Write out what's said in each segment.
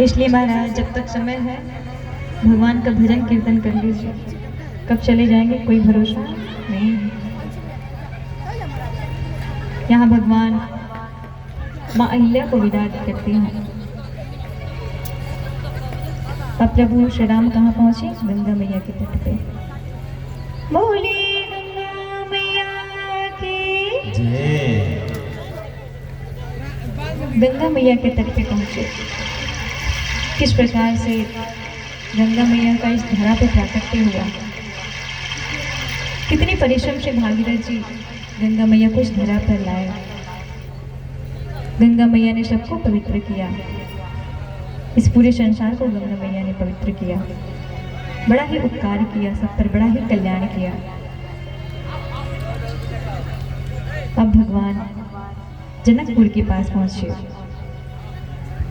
इसलिए महाराज जब तक समय है भगवान का भजन कीर्तन कर लीजिए। कब चले जाएंगे कोई भरोसा नहीं। यहाँ भगवान माँ अहिल्या को विदा करते हैं। अब प्रभु श्री राम कहाँ पहुंचे? गंगा मैया के तट पे। बोले गंगा मैया की जय। गंगा मैया के तट पे पहुंचे। किस प्रकार से गंगा मैया का इस धरा पे प्राकट्य हुआ, कितनी परिश्रम से भागीरथ जी गंगा मैया को इस धरा पर लाए। गंगा मैया ने सबको पवित्र किया, इस पूरे संसार को गंगा मैया ने पवित्र किया। बड़ा ही उपकार किया, सब पर बड़ा ही कल्याण किया। अब भगवान जनकपुर के पास पहुंचे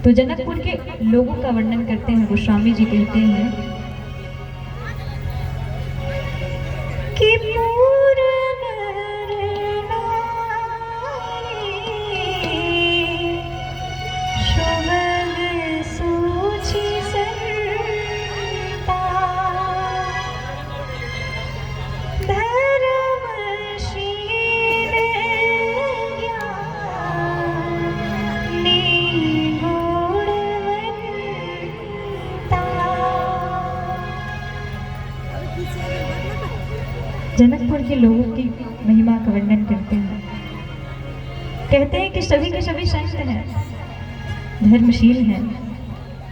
तो जनकपुर के लोगों का वर्णन करते हैं। गोस्वामी जी कहते हैं कि जनकपुर के लोगों की महिमा का वर्णन करते हैं। कहते हैं कि सभी के सभी संत हैं, धर्मशील हैं,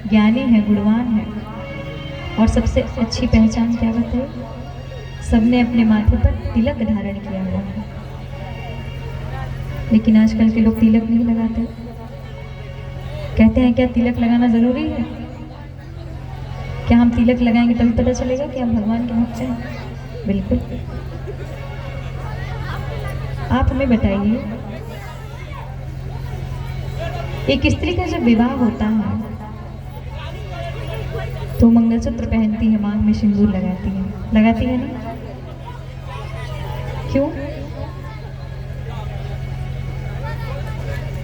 ज्ञानी हैं, गुणवान हैं, और सबसे अच्छी पहचान क्या बताए? सबने अपने माथे पर तिलक धारण किया हुआ है। लेकिन आजकल के लोग तिलक नहीं लगाते। कहते हैं क्या तिलक लगाना जरूरी है? क्या हम तिलक लगाएंगे तभी पता चलेगा कि हम भगवान के भक्त हैं? बिल्कुल। आप हमें बताइए, एक स्त्री का जब विवाह होता है तो मंगलसूत्र पहनती है, मांग में सिंदूर लगाती है ना? क्यों?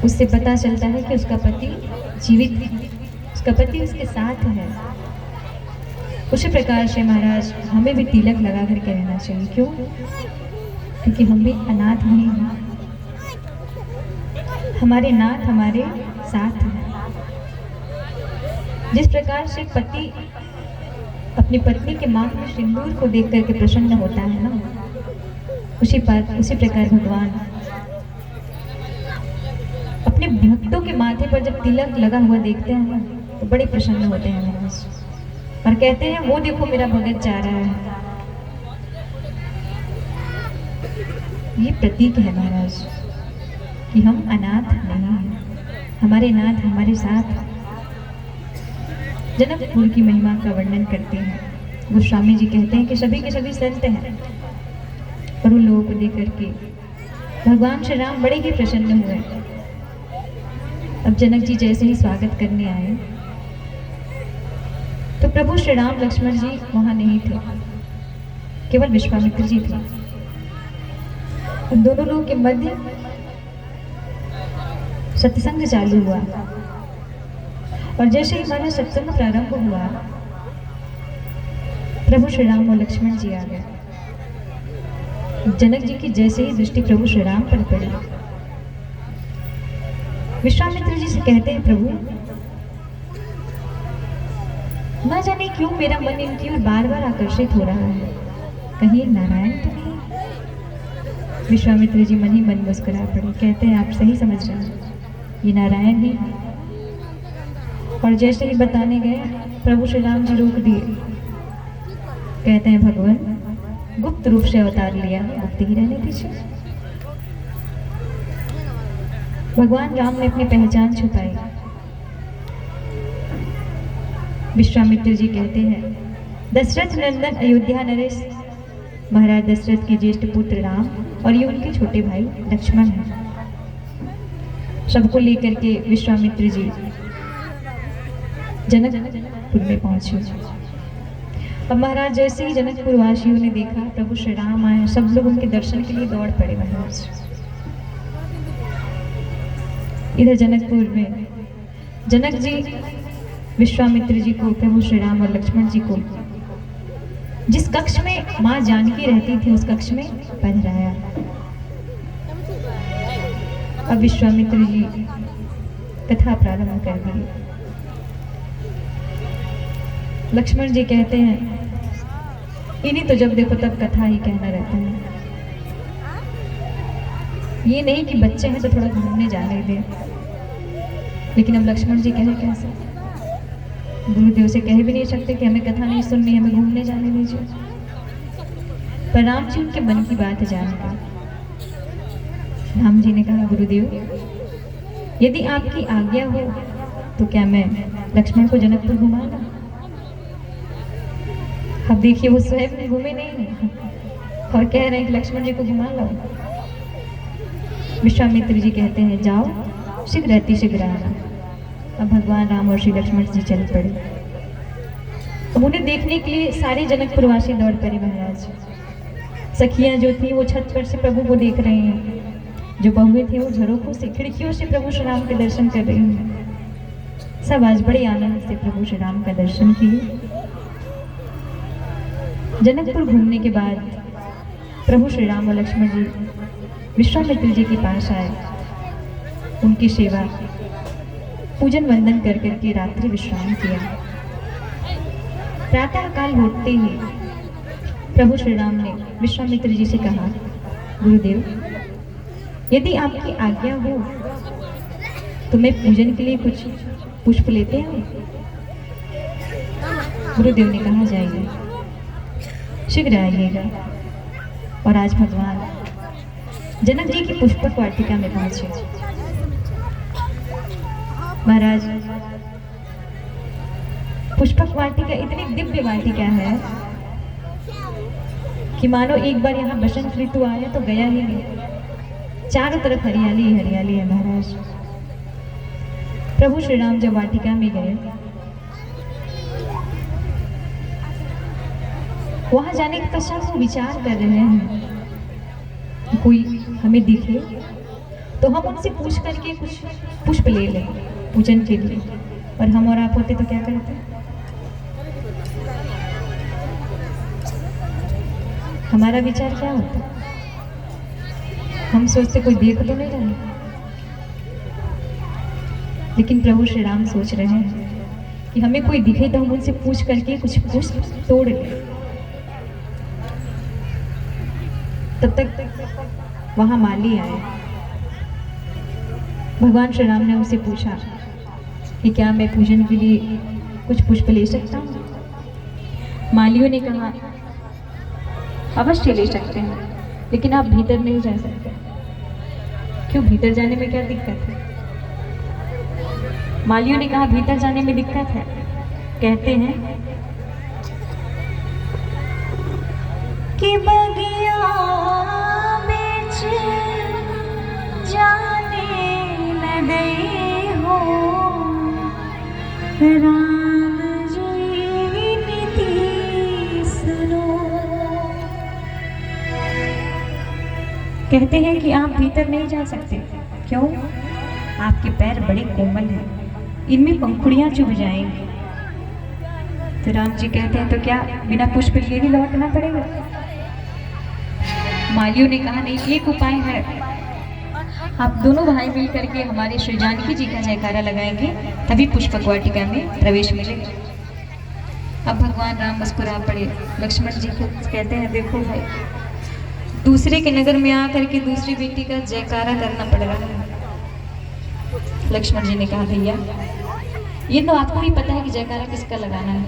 उससे पता चलता है कि उसका पति जीवित है, उसका पति उसके साथ है। उसी प्रकार से महाराज हमें भी तिलक लगा करके रहना चाहिए। क्यों? क्योंकि हम भी अनाथ नहीं हैं, हमारे नाथ हमारे साथ हैं। जिस प्रकार से पति अपनी पत्नी के मांग में सिंदूर को देख करके प्रसन्न होता है ना, उसी प्रकार भगवान अपने भक्तों के माथे पर जब तिलक लगा हुआ देखते हैं ना तो बड़े प्रसन्न होते हैं महाराज, और कहते हैं वो देखो मेरा भगत जा रहा है। ये प्रतीक है महाराज कि हम अनाथ नहीं हैं, हमारे नाथ हमारे साथ। जनकपुर की महिमा का वर्णन करते हैं। गोस्वामी जी कहते हैं कि सभी के सभी संत हैं, और उन लोगों को देख करके भगवान श्री राम बड़े ही प्रसन्न हुए। अब जनक जी जैसे ही स्वागत करने आए तो प्रभु श्री राम लक्ष्मण जी वहां नहीं थे, केवल विश्वामित्र जी थे। दोनों लोगों के मध्य सत्संग चालू हुआ, और जैसे ही हमारा सत्संग प्रारंभ हुआ प्रभु श्री राम और लक्ष्मण जी आ गए। जनक जी की जैसे ही दृष्टि प्रभु श्री राम पर पड़ी, विश्वामित्र जी से कहते हैं प्रभु ना जाने क्यों मेरा मन इनकी ओर बार बार आकर्षित हो रहा है, कहीं नारायण तो नहीं? विश्वामित्र जी मन ही मन मुस्कुरा पड़े, कहते हैं आप सही समझ रहे हैं, ये नारायण ही है। और जैसे ही बताने गए प्रभु श्री राम जी रोक दिए, कहते हैं भगवान गुप्त रूप से अवतार लिया, गुप्त ही रहने दीजिए। भगवान राम ने अपनी पहचान छुपाई। विश्वामित्र जी कहते हैं दशरथ नंदन अयोध्या नरेश महाराज दशरथ के ज्येष्ठ पुत्र राम और ये उनके छोटे भाई लक्ष्मण हैं। सबको लेकर के विश्वामित्र जी जनकपुर में पहुंचे। अब महाराज जैसे ही जनकपुर वासियों ने देखा प्रभु श्री राम आए, सब लोग उनके दर्शन के लिए दौड़ पड़े महाराज। इधर जनकपुर में जनक जी विश्वामित्र जी को, प्रभु श्री राम और लक्ष्मण जी को जिस कक्ष में माँ जानकी रहती थी उस कक्ष में पधराया। अब विश्वामित्र जी कथा प्रारंभ कर दी। लक्ष्मण जी कहते हैं इन्हीं तो जब देखो तब कथा ही कहना रहता है, ये नहीं कि बच्चे हैं तो थोड़ा घूमने जाने दें। लेकिन अब लक्ष्मण जी कहे कैसे, गुरुदेव से कह भी नहीं सकते कि हमें कथा नहीं सुननी, हमें घूमने जाने दीजिए। पर राम जी उनके मन की बात जान गए। राम जी ने कहा गुरुदेव यदि आपकी आज्ञा हो तो क्या मैं लक्ष्मण को जनकपुर घुमा लाऊं? अब देखिए वो स्वयं घूमे नहीं और कह रहे हैं कि लक्ष्मण जी को घुमा लाओ। विश्वामित्र जी कहते हैं जाओ शीघ्र अति शीघ्र आना। अब भगवान राम और श्री लक्ष्मण जी चल पड़े। अब उन्हें देखने के लिए सारे जनकपुरवासी दौड़ पड़े। महाराज सखियां जो थी वो छत पर से प्रभु को देख रहे हैं, जो बहुएं थे वो झरोखों से खिड़कियों से प्रभु श्री राम के दर्शन कर रही हैं। सब आज बड़े आनंद से प्रभु श्री राम का दर्शन किए। जनकपुर घूमने के बाद प्रभु श्री राम और लक्ष्मण जी विश्वामित्र जी के पास आए, उनकी सेवा पूजन वंदन कर करके रात्रि विश्राम किया। प्रातः काल होते ही प्रभु श्री राम ने विश्वामित्र जी से कहा गुरुदेव यदि आपकी आज्ञा हो तो मैं पूजन के लिए कुछ पुष्प लेते हैं। गुरुदेव ने कहा जाइए शीघ्र आइएगा। और आज भगवान जनक जी की पुष्पक वाटिका में पहुंचे। महाराज पुष्पक वाटिका इतनी दिव्य वाटिका है कि मानो एक बार यहाँ बसंत ऋतु आया तो गया ही नहीं, चारों तरफ हरियाली ही हरियाली है। महाराज प्रभु श्री राम जब वाटिका में गए, वहां जाने के पश्चात वो विचार कर रहे हैं कि कोई हमें दिखे तो हम उनसे पूछ करके कुछ पुष्प ले लें पूजन के लिए। और हम और आप होते तो क्या करते? हमारा विचार क्या होता? हम सोचते कोई देख तो नहीं रहा। लेकिन प्रभु श्री राम सोच रहे हैं कि हमें कोई दिखे तो हम उनसे पूछ करके कुछ पुष्प तोड़ लें। तब तक वहां माली आए। भगवान श्री राम ने उनसे पूछा कि क्या मैं पूजन के लिए कुछ पुष्प ले सकता हूँ? मालियों ने कहा अवश्य ले सकते हैं, लेकिन आप भीतर नहीं जा सकते। क्यों, भीतर जाने में क्या दिक्कत है? मालियों ने कहा भीतर जाने में दिक्कत है। कहते हैं कि बगिया बेच जाने न गई हो राम जी नीति सुनो। कहते हैं कि आप भीतर नहीं जा सकते। क्यों? आपके पैर बड़े कोमल हैं, इनमें पंखुड़ियां चुभ जाएंगी। तो राम जी कहते हैं तो क्या बिना पुष्प लिए ही लौटना पड़ेगा? मालियों ने कहा नहीं, एक उपाय है, आप दोनों भाई मिल करके हमारे श्री जानकी जी का जयकारा लगाएंगे तभी पुष्पक वाटिका में प्रवेश मिलेगा। अब भगवान राम मुस्कुरा पड़े। लक्ष्मण जी को कहते हैं देखो भाई, दूसरे के नगर में आकर के दूसरी बेटी का जयकारा करना पड़ रहा है। लक्ष्मण जी ने कहा भैया ये तो आपको ही पता है कि जयकारा किसका लगाना है,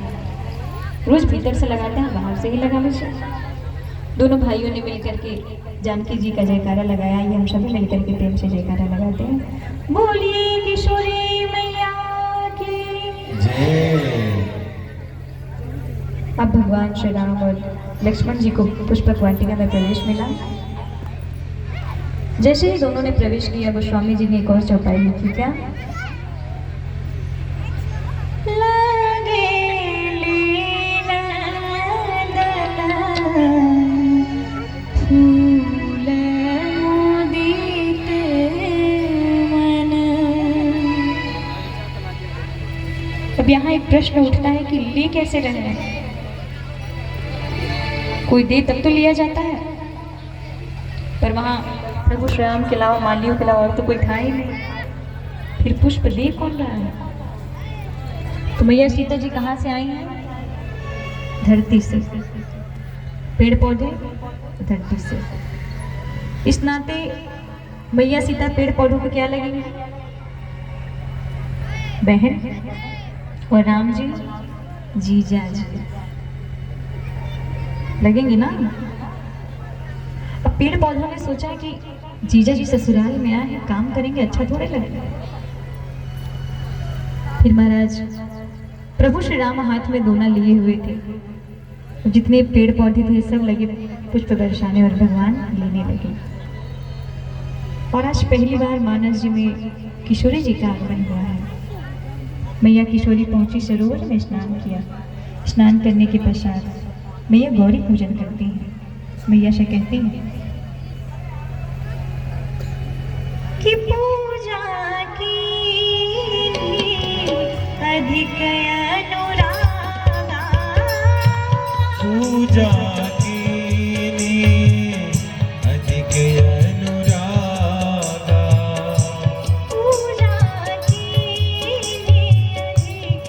रोज भीतर से लगाते हैं, बाहर से ही लगा लीजिए। दोनों भाइयों ने मिलकर के जानकी जी का जयकारा लगाया। ये हम सभी मिलकर के प्रेम से जयकारा लगाते हैं। बोलिए किशोरी मैया की जय। अब भगवान श्री राम और लक्ष्मण जी को पुष्पक वाटिका में प्रवेश मिला। जैसे ही दोनों ने प्रवेश किया, गोस्वामी जी ने एक और चौपाई लिखी। क्या? अब यहाँ एक प्रश्न उठता है कि ले कैसे रहे हैं? कोई दे तब तो लिया जाता है, पर वहाँ प्रभु श्री राम के अलावा, मालियों के अलावा और तो कोई था ही नहीं। फिर पुष्प ले कौन रहा है? तो मैया सीता जी कहाँ से आई हैं? धरती से। पेड़ पौधे धरती से। इस नाते मैया सीता पेड़ पौधों को क्या लगेंगे? बहन। और राम जी जीजा जी लगेंगे ना। अब पेड़ पौधों ने सोचा कि जीजा जी ससुराल में आए हैं, काम करेंगे, अच्छा थोड़े लगेगा। फिर महाराज प्रभु श्री राम हाथ में दोना लिए हुए थे, जितने पेड़ पौधे थे सब लगे पुष्प बरसाने और भगवान लेने लगे। और आज पहली बार मानस जी में किशोरी जी का आगमन हुआ है। मैया किशोरी पहुंची, सरोवर में स्नान किया। स्नान करने के पश्चात मैया गौरी पूजन करती हैं। मैया से कहती हैं कि पूजा की अधिक अनुरागा, पूजा की अधिक अनुरागा, पूजा की अधिक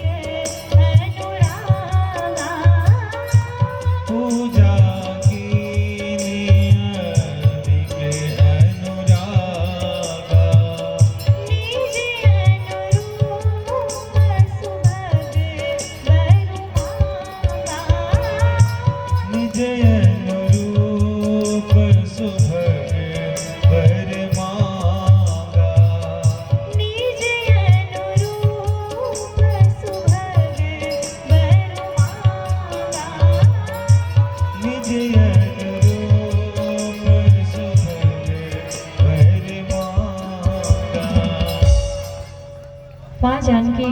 अनुरागा, पूजा की अधिक अनुरागा, निज अनुरूप सुभग निज अनुरूप सुभग वर मांगा, निज अनुरूप सुभग वर मांगा, निज अनुरूप सुभग वर मांगा। वहाँ जानकी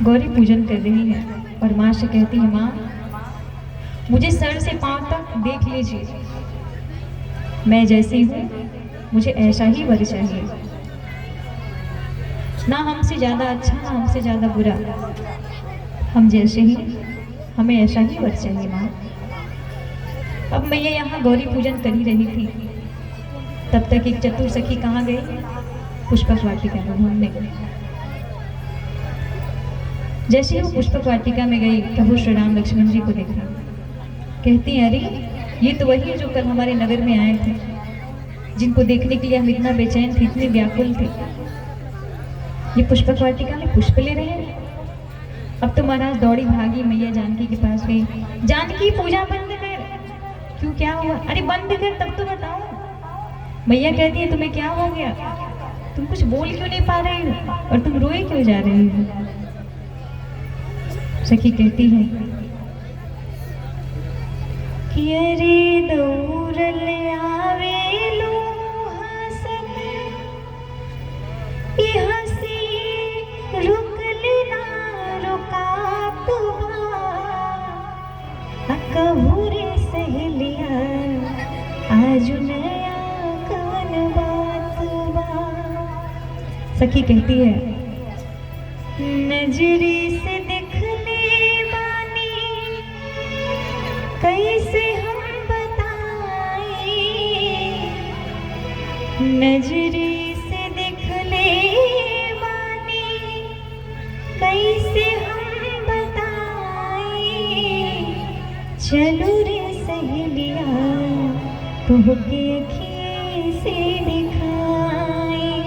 गौरी पूजन कर रही है और माँ से कहती है, माँ मुझे सर से पांव तक देख लीजिए, मैं जैसी हूँ मुझे ऐसा ही वर चाहिए, ना हमसे ज़्यादा अच्छा ना हमसे ज़्यादा बुरा, हम जैसे ही, हमें ऐसा ही वर चाहिए माँ। अब मैया यहाँ गौरी पूजन कर ही रही थी, तब तक एक चतुर सखी कहाँ गई? पुष्पक वाटिका में घूमने गई। जैसे ही वो पुष्पक वाटिका में गई, प्रभु श्री राम लक्ष्मण जी को देखा। कहती हैं, अरे ये तो वही है जो कल हमारे नगर में आए थे, जिनको देखने के लिए हम इतना बेचैन थे, इतने व्याकुल थे। ये पुष्पक वाटिका में पुष्प ले रहे हैं। अब तो महाराज दौड़ी भागी मैया जानकी के पास गई। जानकी पूजा बंद कर। क्यों, क्या हुआ? अरे बंद कर तब तो बताओ। मैया कहती है, तुम्हें क्या हो गया? तुम कुछ बोल क्यों नहीं पा रही हो और तुम रोए क्यों जा रही हो? सखी कहती है कि अरे दौड़ ले आवे लो हसन, ये हंसी रुक लेना रुका कहू रे सहेलिया आज नया कवन बात बा। सखी कहती है, नजरी से कैसे हम बताएं, नजरी से दिख ले बानी कैसे हम बताएं, चलो रे सहेलिया तुहके अखिए से दिखाएं,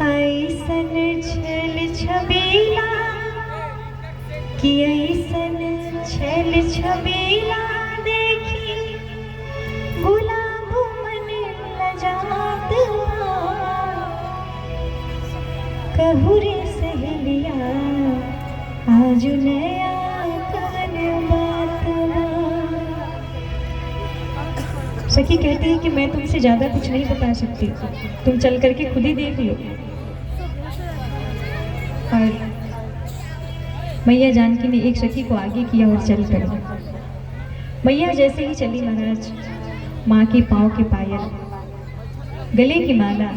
ऐसन छल छबीला कि ऐसन छल छबीला देखी गुलाब मन लजात कहू रे सहेलिया आज नया कवन बात बा। सखी कहती है कि मैं तुमसे ज्यादा कुछ नहीं बता सकती, तुम चल करके खुद ही देख लो। और मैया जानकी ने एक सखी को आगे किया और चल पड़ी। मैया जैसे ही चली महाराज, माँ के पाँव के पायल, गले की माला,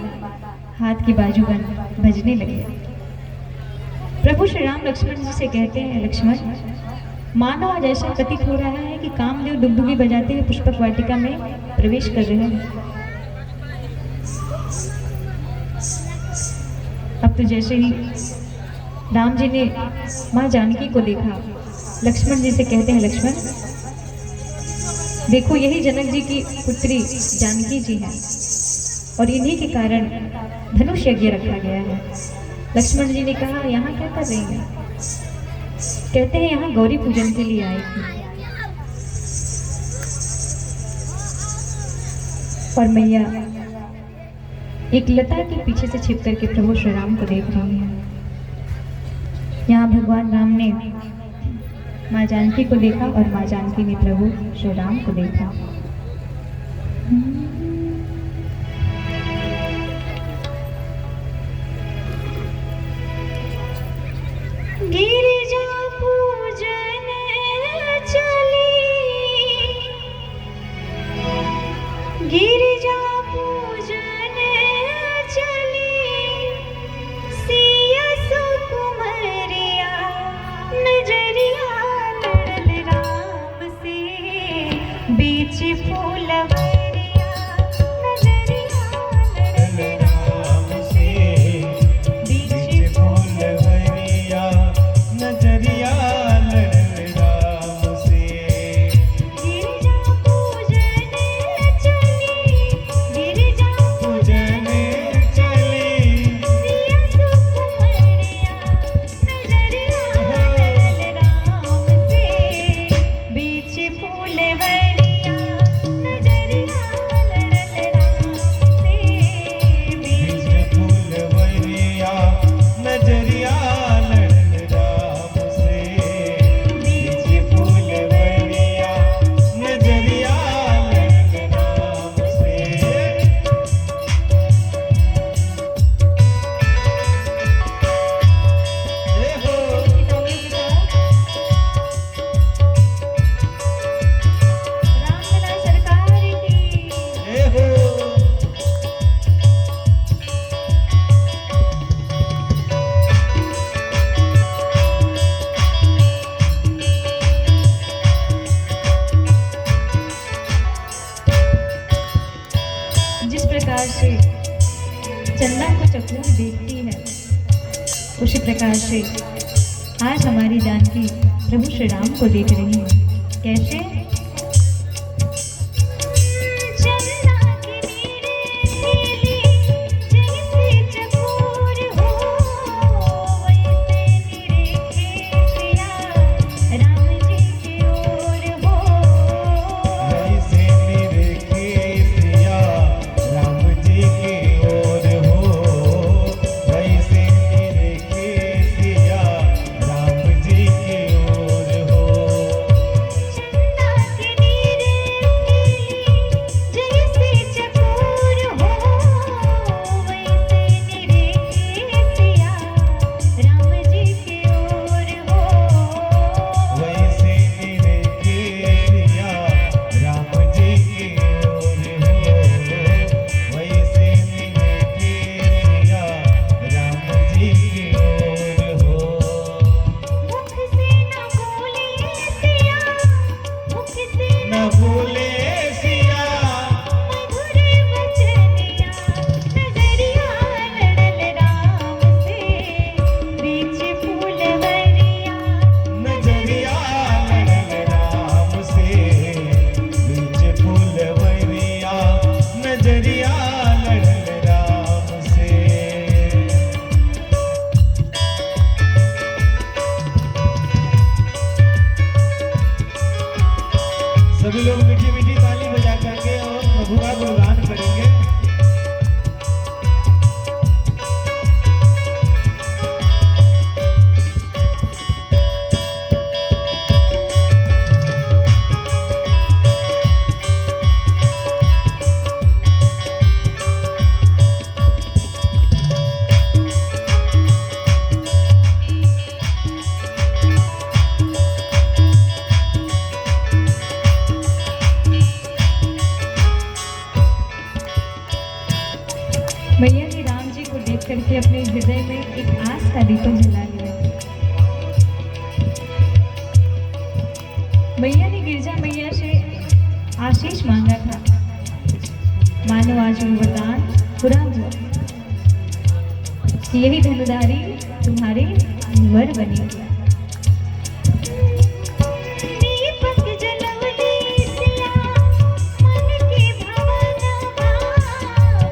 हाथ की बाजूबंद, भजने लगे। प्रभु श्री राम लक्ष्मण जी से कहते हैं, लक्ष्मण मानो आज ऐसा प्रतीत हो रहा है कि कामदेव डुगडुगी बजाते हुए पुष्पक वाटिका में प्रवेश कर रहे हैं। अब तो जैसे ही राम जी ने माँ जानकी को देखा, लक्ष्मण जी से कहते हैं, लक्ष्मण देखो यही जनक जी की पुत्री जानकी जी हैं और इन्हीं के कारण धनुष यज्ञ रखा गया है। लक्ष्मण जी ने कहा, यहाँ क्या कर रही हैं? कहते हैं, यहाँ गौरी पूजन के लिए आई थी और मैया एक लता के पीछे से छिप करके प्रभु श्री राम को देख रही हैं। यहाँ भगवान राम ने माँ जानकी को देखा और माँ जानकी ने प्रभु श्री राम को देखा। गिरिजा पूजन चली, गिरिजा पूजन चली, सिया सुकुमरिया नजरिया लड़ल राम से, बीच फूलवरिया नजरिया लड़ल राम से, बीच फूलवरिया नजरिया लड़ल राम से। गिरिजा पूजन चली, गिरिजा पूजन चली, सिया सुकुमरिया नजरिया लड़ल राम से, बीच फूलवरिया नजरिया लड़ल राम से, बीच बीच फूलवरिया नजरिया लड़ल राम से, बीच फूलवरिया नजरिया लड़ल राम से। जय हो रामलला सरकार की। जय हो। जिस प्रकार से चंदा को चकोर देखती है, उसी प्रकार से आज हमारी जानकी प्रभु श्री राम को देख रही है। कैसे? चंदा की नीरे जैसे चकोर हो, वैसे निरेखे सिया राम जी की ओर हो। वैसे निरेखे सिया राम जी की ओर हो, वैसे निरेखे सिया राम जी की ओर हो। चंदा का दीपक जला लिया। मैया ने गिरजा मैया से आशीष मांगा था, मानो आज वो वरदान पूरा हुआ कि यही धनुधारी तुम्हारी वर बनी। दीपक जलवली सिया मन के भवनवा,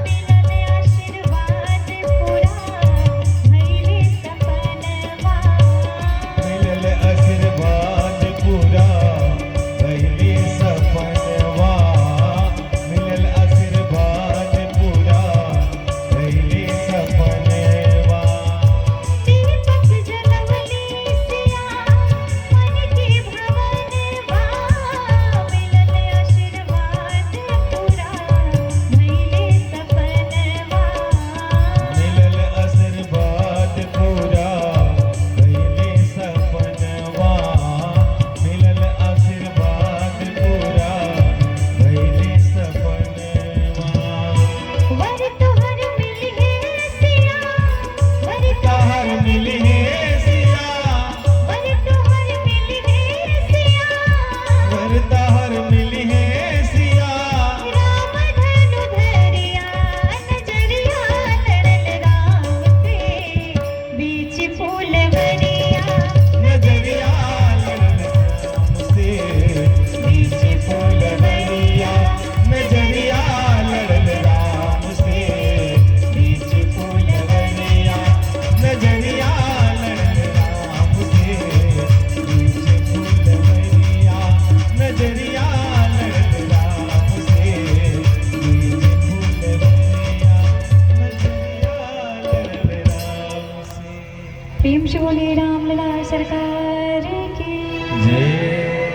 मिलन आशीर्वाद पूरा भइले सपनवा। मिलल आशीर्वाद पूरा भइले सपनवा, मिलल आशीर्वाद पूरा भइले सपनवा। दीपक जलवली सिया मन के भवनवा, मिलन आशीर्वाद पूरा भइले सपनवा। मिलल आशीर्वाद पूरा भइले सपनवा, मिलल आशीर्वाद पूरा भइले सपनवा। वर तोहर मिली है सिया, वर तहर मिली है सिया, वर तोहर मिली है सिया। वर तहर मिली है सिया। राम धनु धरिया नजरिया लड़ल राम से, बीच फूलवरिया नजरिया लड़ल राम से, बीच फूलवरिया। नजरिया लड़ल राम से, बीच फूलवरिया। नजरिया लड़ल राम से, बीच फूलवरिया। नजरिया लड़ल राम से, बीच फूलवरिया। नजरिया लड़ल राम से। प्रेम से बोलिए राम लला सरकार